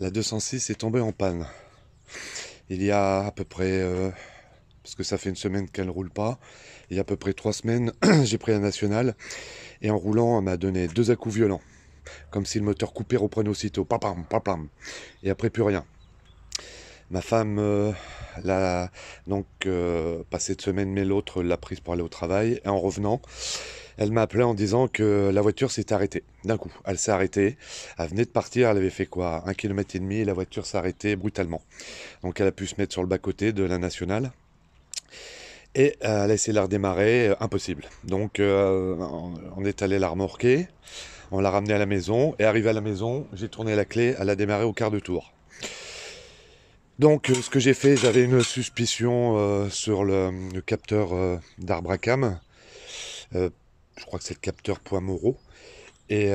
La 206 est tombée en panne. Il y a à peu près, parce que ça fait une semaine qu'elle ne roule pas, il y a à peu près 3 semaines, j'ai pris la nationale et en roulant, elle m'a donné 2 à-coups violents. Comme si le moteur coupé reprenait aussitôt. Papam, papam. Et après, plus rien. Ma femme l'a donc pas cette semaine, mais l'autre l'a prise pour aller au travail. Et en revenant, elle m'a appelé en disant que la voiture s'est arrêtée. D'un coup, elle s'est arrêtée. Elle venait de partir, elle avait fait quoi, 1,5 km et la voiture s'est arrêtée brutalement. Donc elle a pu se mettre sur le bas-côté de la nationale. Et elle a essayé de la redémarrer, impossible. Donc on est allé la remorquer, on l'a ramenée à la maison, et arrivé à la maison, j'ai tourné la clé, elle a démarré au quart de tour. Donc ce que j'ai fait, j'avais une suspicion sur le capteur d'arbre à cam. Je crois que c'est le capteur Poids-Moreau. Et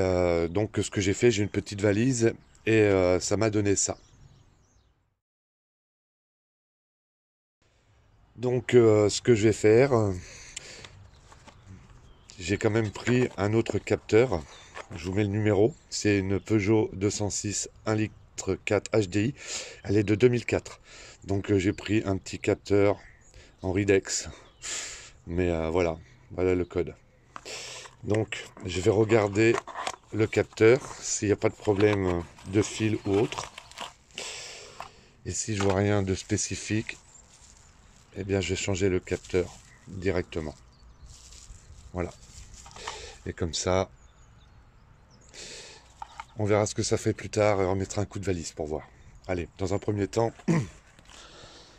donc ce que j'ai fait, j'ai une petite valise et ça m'a donné ça. Donc ce que je vais faire, j'ai quand même pris un autre capteur. Je vous mets le numéro. C'est une Peugeot 206 1 litre 4 HDI. Elle est de 2004. Donc j'ai pris un petit capteur en Ridex. Mais voilà, voilà le code. Donc je vais regarder le capteur s'il n'y a pas de problème de fil ou autre. Et si je vois rien de spécifique, eh bien je vais changer le capteur directement. Voilà. Et comme ça, on verra ce que ça fait plus tard et on mettra un coup de valise pour voir. Allez, dans un premier temps,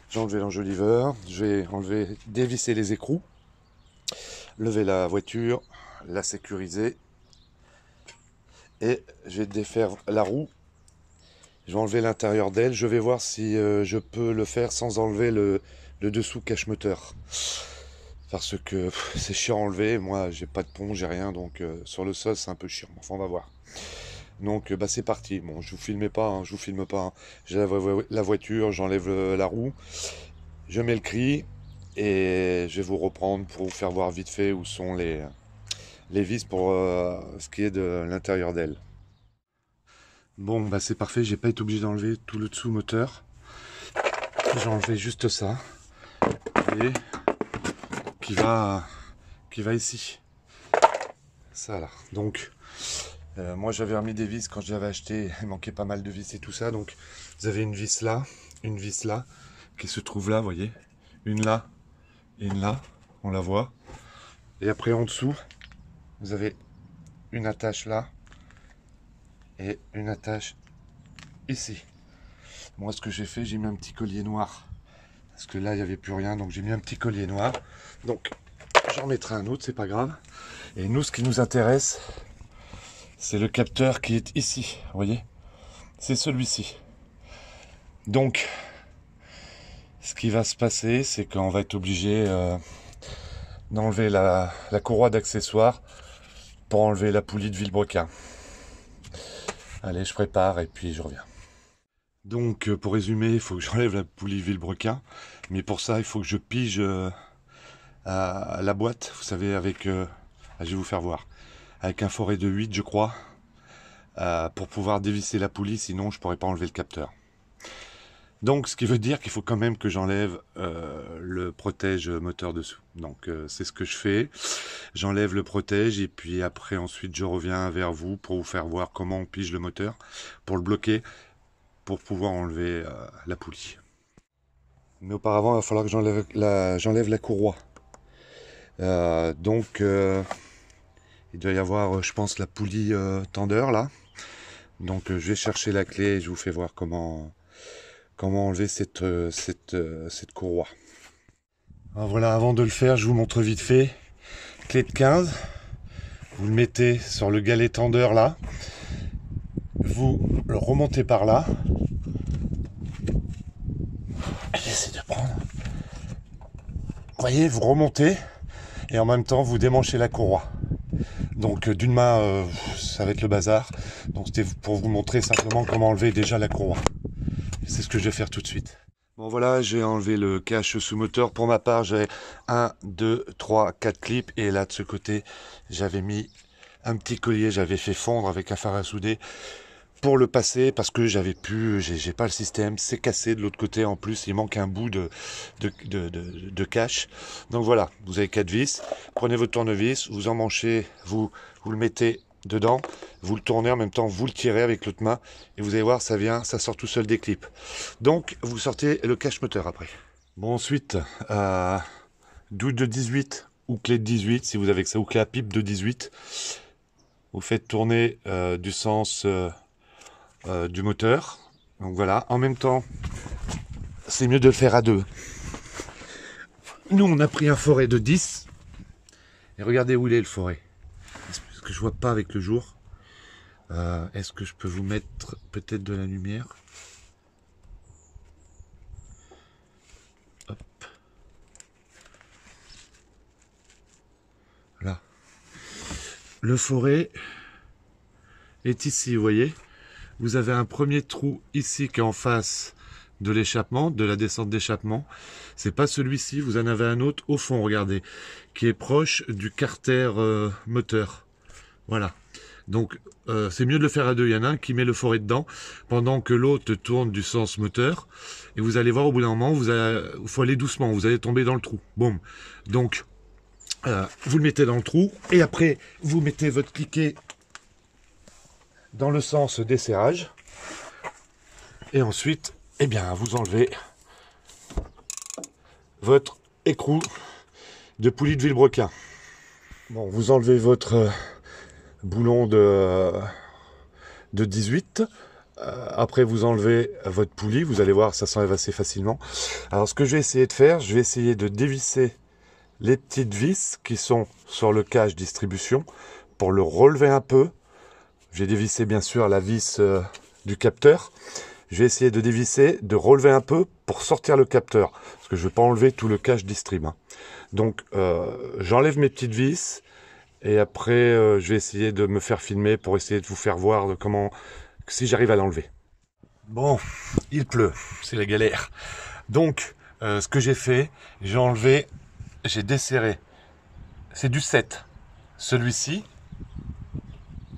j'ai enlevé l'enjoliveur, je vais enlever, dévisser les écrous, lever la voiture, la sécuriser et je vais défaire la roue. Je vais enlever l'intérieur d'elle, je vais voir si je peux le faire sans enlever le dessous cache-moteur. Parce que c'est chiant à enlever, moi j'ai pas de pont, j'ai rien, donc sur le sol c'est un peu chiant, enfin on va voir. Donc bah c'est parti, bon je vous filme pas, hein, je vous filme pas, hein. J'ai la voiture, j'enlève la roue, je mets le cri et je vais vous reprendre pour vous faire voir vite fait où sont les vis pour ce qui est de l'intérieur d'elle. Bon bah c'est parfait, j'ai pas été obligé d'enlever tout le dessous moteur. J'ai enlevé juste ça et qui va ici. Ça là. Donc moi j'avais remis des vis quand j'avais acheté, il manquait pas mal de vis et tout ça. Donc vous avez une vis là qui se trouve là, vous voyez. Une là et une là, on la voit. Et après en dessous, vous avez une attache là et une attache ici. Moi ce que j'ai fait, j'ai mis un petit collier noir. Parce que là il n'y avait plus rien, donc j'ai mis un petit collier noir. Donc j'en mettrai un autre, c'est pas grave. Et nous ce qui nous intéresse, c'est le capteur qui est ici, vous voyez. C'est celui-ci. Donc ce qui va se passer, c'est qu'on va être obligé d'enlever la courroie d'accessoires pour enlever la poulie de vilebrequin. Allez, je prépare et puis je reviens. Donc pour résumer, il faut que j'enlève la poulie vilebrequin, mais pour ça il faut que je pige à la boîte, vous savez, avec je vais vous faire voir, avec un forêt de 8 je crois, pour pouvoir dévisser la poulie, sinon je pourrais pas enlever le capteur. Donc ce qui veut dire qu'il faut quand même que j'enlève le protège moteur dessous. Donc c'est ce que je fais. J'enlève le protège et puis après ensuite je reviens vers vous pour vous faire voir comment on pige le moteur pour le bloquer, pour pouvoir enlever la poulie. Mais auparavant il va falloir que j'enlève la courroie. Donc il doit y avoir je pense la poulie tendeur là. Donc je vais chercher la clé et je vous fais voir comment enlever cette courroie. Alors voilà, avant de le faire, je vous montre vite fait. Clé de 15, vous le mettez sur le galet tendeur là, vous le remontez par là. J'essaie de prendre. Vous voyez, vous remontez et en même temps vous démanchez la courroie. Donc d'une main, ça va être le bazar. Donc c'était pour vous montrer simplement comment enlever déjà la courroie. C'est ce que je vais faire tout de suite. Bon voilà, j'ai enlevé le cache sous moteur. Pour ma part, j'ai 1, 2, 3, 4 clips. Et là, de ce côté, j'avais mis un petit collier. J'avais fait fondre avec un fer à souder pour le passer parce que j'ai pas le système, c'est cassé de l'autre côté en plus, il manque un bout de cache. Donc voilà, vous avez 4 vis, prenez votre tournevis, vous emmanchez, vous le mettez dedans, vous le tournez en même temps, vous le tirez avec l'autre main et vous allez voir, ça sort tout seul des clips. Donc vous sortez le cache moteur après. Bon, ensuite, douille de 18 ou clé de 18 si vous avez que ça, ou clé à pipe de 18. Vous faites tourner du sens du moteur. Donc voilà, en même temps, c'est mieux de le faire à deux. Nous, on a pris un forêt de 10. Et regardez où il est le forêt. Est-ce que je vois pas avec le jour? Est-ce que je peux vous mettre peut-être de la lumière? Hop. Là. Le forêt est ici, vous voyez. Vous avez un premier trou ici qui est en face de l'échappement, de la descente d'échappement. C'est pas celui-ci, vous en avez un autre au fond, regardez, qui est proche du carter moteur. Voilà. Donc c'est mieux de le faire à deux. Il y en a un qui met le forêt dedans pendant que l'autre tourne du sens moteur. Et vous allez voir au bout d'un moment, il faut aller doucement, vous allez tomber dans le trou. Boum. Donc vous le mettez dans le trou et après vous mettez votre cliquet dans le sens des serrages. Et ensuite, eh bien, vous enlevez votre écrou de poulie de vilebrequin. Bon, vous enlevez votre boulon de 18. Après, vous enlevez votre poulie. Vous allez voir, ça s'enlève assez facilement. Alors, ce que je vais essayer de faire, je vais essayer de dévisser les petites vis qui sont sur le cache distribution pour le relever un peu. J'ai dévissé bien sûr la vis du capteur. Je vais essayer de dévisser, de relever un peu pour sortir le capteur. Parce que je ne vais pas enlever tout le cache distrib. Donc j'enlève mes petites vis. Et après je vais essayer de me faire filmer pour essayer de vous faire voir comment, si j'arrive à l'enlever. Bon, il pleut, c'est la galère. Donc ce que j'ai fait, j'ai enlevé, j'ai desserré. C'est du 7.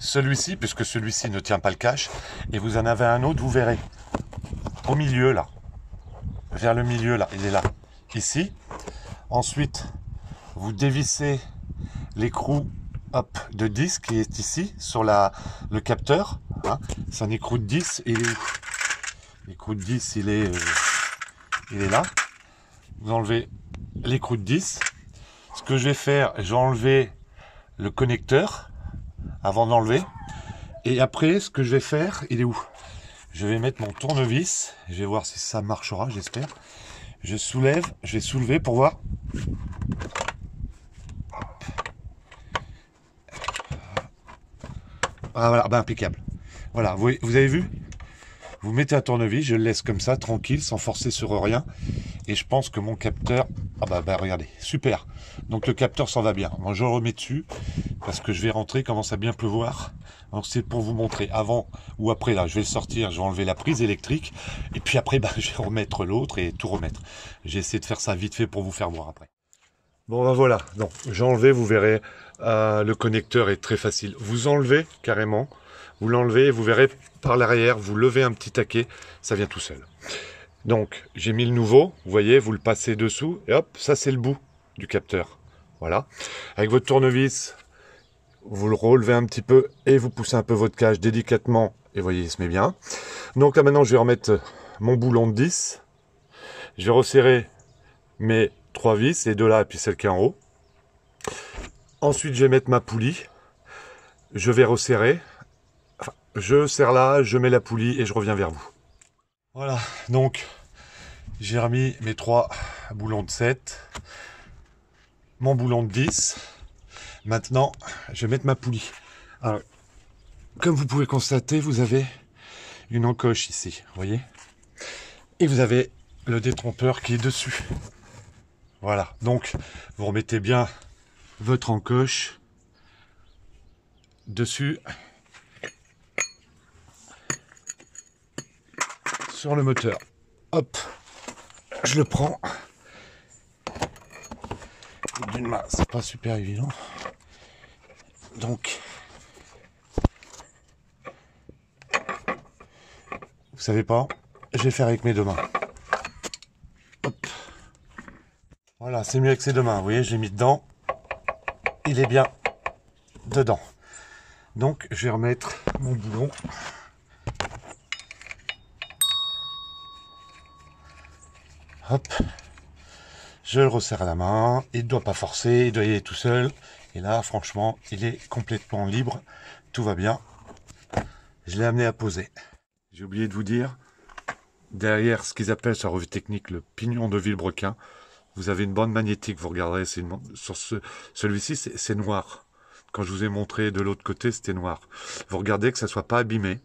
Celui-ci, puisque celui-ci ne tient pas le cache, et vous en avez un autre, vous verrez, au milieu là, vers le milieu là, il est là, ici. Ensuite, vous dévissez l'écrou de 10 qui est ici, sur le capteur, hein. C'est un écrou de 10, et l'écrou de 10, il est là. Vous enlevez l'écrou de 10. Ce que je vais faire, j'ai enlevé le connecteur, avant d'enlever, et après ce que je vais faire, il est où? Je vais mettre mon tournevis, je vais voir si ça marchera, j'espère. Je vais soulever pour voir. Ah voilà, ben impeccable. Voilà, vous avez vu? Vous mettez un tournevis, je le laisse comme ça, tranquille, sans forcer sur rien. Et je pense que mon capteur... Ah bah regardez, super. Donc le capteur s'en va bien. Moi je le remets dessus, parce que je vais rentrer, il commence à bien pleuvoir. Donc c'est pour vous montrer, avant ou après, là, je vais le sortir, je vais enlever la prise électrique. Et puis après, je vais remettre l'autre et tout remettre. J'ai essayé de faire ça vite fait pour vous faire voir après. Bon ben voilà, donc j'ai enlevé, vous verrez, le connecteur est très facile. Vous enlevez carrément, vous l'enlevez, vous verrez par l'arrière, vous levez un petit taquet, ça vient tout seul. Donc j'ai mis le nouveau, vous voyez, vous le passez dessous, et hop, ça c'est le bout du capteur. Voilà. Avec votre tournevis, vous le relevez un petit peu et vous poussez un peu votre cache délicatement, et vous voyez, il se met bien. Donc là maintenant je vais remettre mon boulon de 10, je vais resserrer mes 3 vis, les deux là et puis celle qui est en haut. Ensuite je vais mettre ma poulie, je vais resserrer, enfin, je serre là, je mets la poulie et je reviens vers vous. Voilà, donc j'ai remis mes 3 boulons de 7, mon boulon de 10. Maintenant je vais mettre ma poulie. Alors, comme vous pouvez constater, vous avez une encoche ici, vous voyez, et vous avez le détrompeur qui est dessus. Voilà, donc vous remettez bien votre encoche dessus sur le moteur. Hop, je le prends. D'une main, c'est pas super évident. Donc, Vous savez pas, je vais le faire avec mes deux mains. Hop. Voilà, c'est mieux avec ses deux mains. Vous voyez, je l'ai mis dedans. Il est bien dedans. Donc, je vais remettre mon boulon. Hop. Je le resserre à la main. Il ne doit pas forcer, il doit y aller tout seul. Et là, franchement, il est complètement libre. Tout va bien. Je l'ai amené à poser. J'ai oublié de vous dire, derrière ce qu'ils appellent sur la revue technique le pignon de vilebrequin, vous avez une bande magnétique. Vous regarderez, sur celui-ci, c'est noir. Quand je vous ai montré de l'autre côté, c'était noir. Vous regardez que ça ne soit pas abîmé,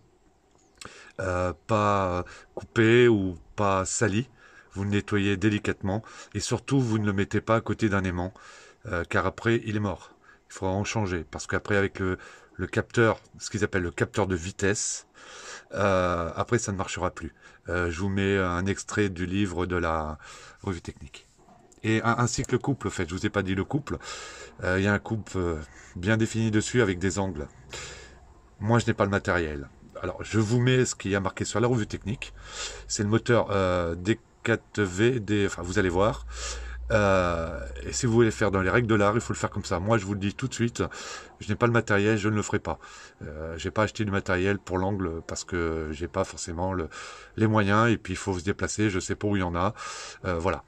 pas coupé ou pas sali. Vous le nettoyez délicatement et surtout, vous ne le mettez pas à côté d'un aimant, car après, il est mort. Il faudra en changer parce qu'après, avec le capteur, ce qu'ils appellent le capteur de vitesse, après, ça ne marchera plus. Je vous mets un extrait du livre de la revue technique. Et ainsi que le couple, en fait, je vous ai pas dit le couple. Il y a un couple bien défini dessus avec des angles. Moi, je n'ai pas le matériel. Alors, je vous mets ce qui a marqué sur la revue technique. C'est le moteur D4V, enfin, vous allez voir. Et si vous voulez faire dans les règles de l'art, il faut le faire comme ça. Moi, je vous le dis tout de suite, je n'ai pas le matériel, je ne le ferai pas. J'ai pas acheté du matériel pour l'angle parce que j'ai pas forcément les moyens et puis il faut se déplacer. Je sais pas où il y en a. Voilà.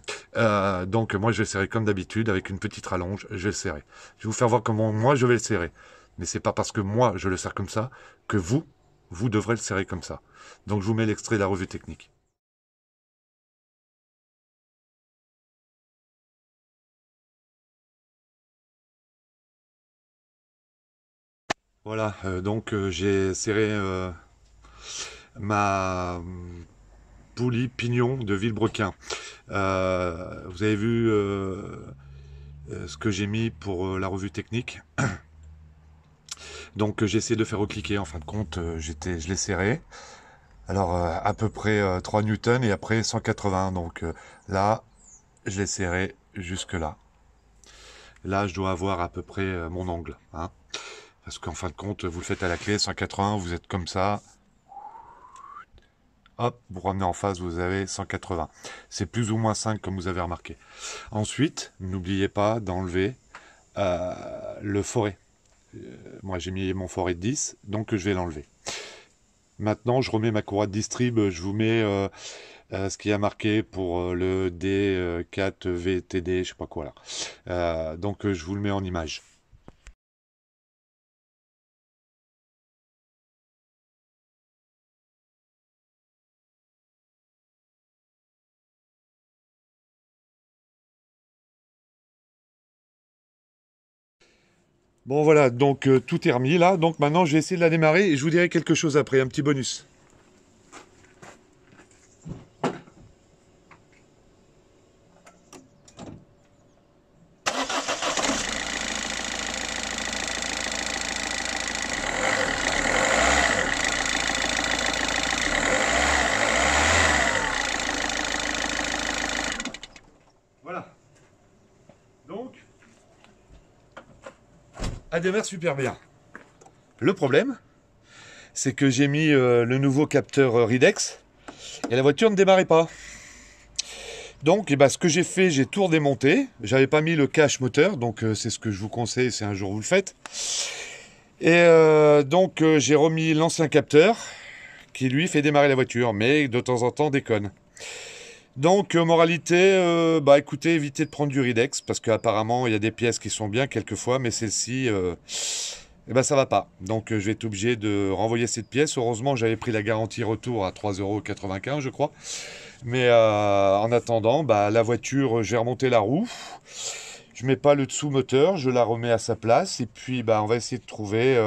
Donc moi, je vais le serrer comme d'habitude avec une petite rallonge. Je vais le serrer. Je vais vous faire voir comment moi je vais le serrer. Mais c'est pas parce que moi je le serre comme ça que vous devrez le serrer comme ça. Donc je vous mets l'extrait de la revue technique. Voilà, donc j'ai serré ma poulie pignon de vilebrequin. Vous avez vu ce que j'ai mis pour la revue technique. Donc j'ai essayé de faire recliquer, en fin de compte, je l'ai serré. Alors à peu près 3 newtons et après 180. Donc là, je l'ai serré jusque là. Là, je dois avoir à peu près mon angle. Hein. Parce qu'en fin de compte, vous le faites à la clé, 180, vous êtes comme ça. Hop, vous ramenez en face, vous avez 180. C'est plus ou moins 5 comme vous avez remarqué. Ensuite, n'oubliez pas d'enlever le forêt. Moi, j'ai mis mon forêt de 10, donc je vais l'enlever. Maintenant, je remets ma courroie de distrib. Je vous mets ce qui a marqué pour le D4VTD, je sais pas quoi là. Donc, je vous le mets en image. Bon voilà, donc tout est remis là. Donc maintenant, je vais essayer de la démarrer et je vous dirai quelque chose après, un petit bonus. Voilà. Donc, elle démarre super bien. Le problème, c'est que j'ai mis le nouveau capteur Ridex et la voiture ne démarrait pas. Donc, eh ben, ce que j'ai fait, j'ai tout redémonté. J'avais pas mis le cache moteur, donc c'est ce que je vous conseille si un jour vous le faites. Et donc, j'ai remis l'ancien capteur qui lui fait démarrer la voiture, mais de temps en temps déconne. Donc, moralité, bah écoutez, évitez de prendre du Ridex parce qu'apparemment il y a des pièces qui sont bien quelquefois, mais celle-ci, eh ben ça va pas. Donc, je vais être obligé de renvoyer cette pièce. Heureusement, j'avais pris la garantie retour à 3,95 €, je crois. Mais en attendant, bah, la voiture, j'ai remonté la roue. Je mets pas le dessous moteur, je la remets à sa place. Et puis, bah, on va essayer de trouver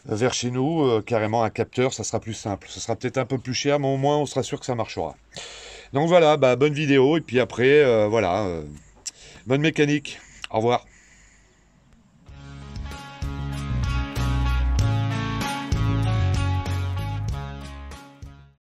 vers chez nous carrément un capteur. Ça sera plus simple. Ça sera peut-être un peu plus cher, mais au moins, on sera sûr que ça marchera. Donc voilà, bah, bonne vidéo. Et puis après, voilà, bonne mécanique. Au revoir.